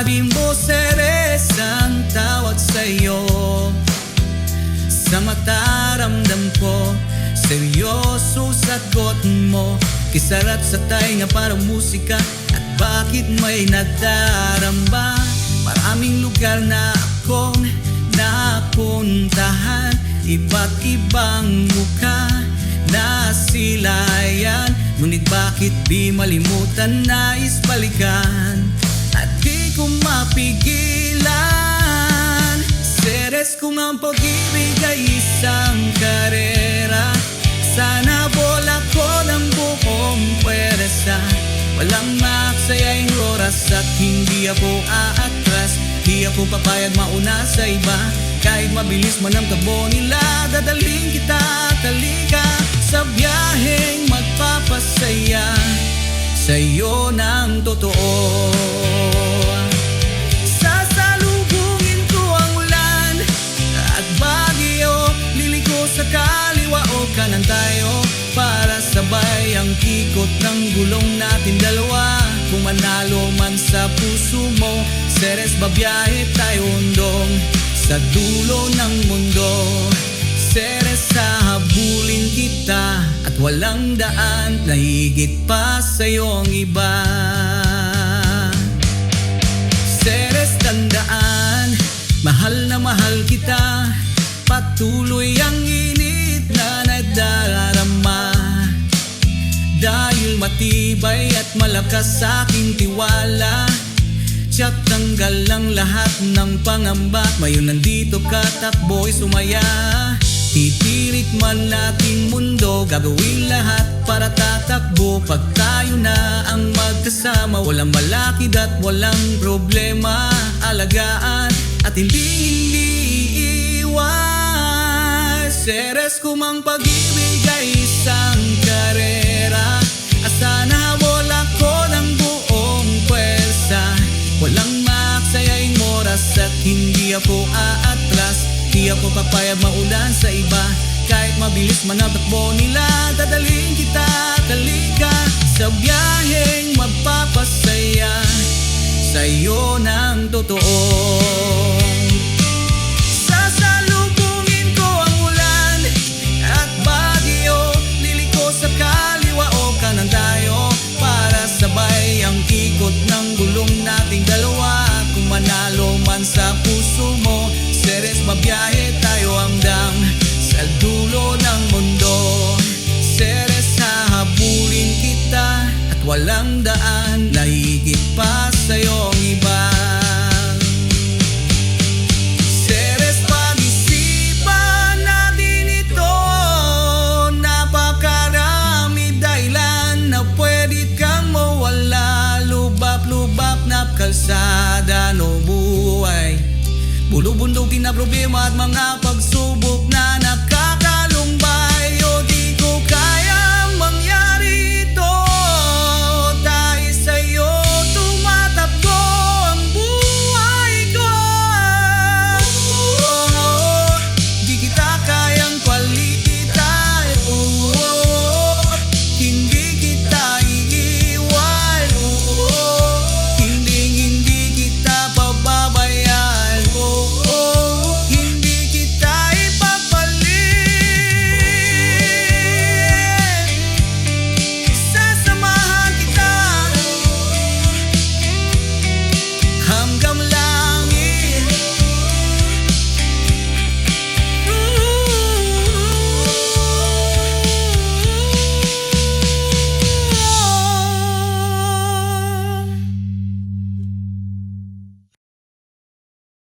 Sabi mo, Ceres, ang tawag sa'yo. Sa mata ramdam ko, seryoso sagot mo. Kisarap sa tainga parang musika. At bakit may nadaramba? Maraming lugar na akong napuntahan, iba't ibang mukha na silayan. Ngunit bakit di malimutan, nais balikan at di ko mapigilan. Ceres, kung ang pag-ibig ay isang karera, sana bola ko ng buong pwersa. Walang maksayaing oras at hindi ako aatras. Di ako papayag mauna sa iba. Kahit mabilis man ang takbo nila, dadaling kita, talika sa biyaheng magpapasaya sa'yo ng totoo. Sasalubungin ko ang ulan at bagyo, liliko sa kaliwa o kanan tayo, para sabay ang ikot ng gulong natin dalawa. Kung manalo man sa puso mo, Ceres, babiyahe tayo undong sa dulo ng mundo. Ceres, hahabulin kita at walang daan na higit pa sa'yo ang iba. Ceres, tandaan, mahal na mahal kita. Patuloy ang init na nadarama, dahil matibay at malakas sa aking tiwala. Tiyak tanggal ang lahat ng pangamba. Ngayon nandito ka, takbo'y sumaya. Titirik man nating mundo, gagawin lahat para tatakbo. Pag tayo na ang magkasama, walang malakid at walang problema. Alagaan at hindi iwan. Ceres, kung ang pag-ibig ay isang karera, sana bola ko ng buong pwersa. Walang maksayaing oras at hindi ako aatras. Di ako papayag maulan sa iba. Kahit mabilis man ang takbo nila, dadaling kita, kalika sa biyaheng magpapasaya sa'yo ng totoo.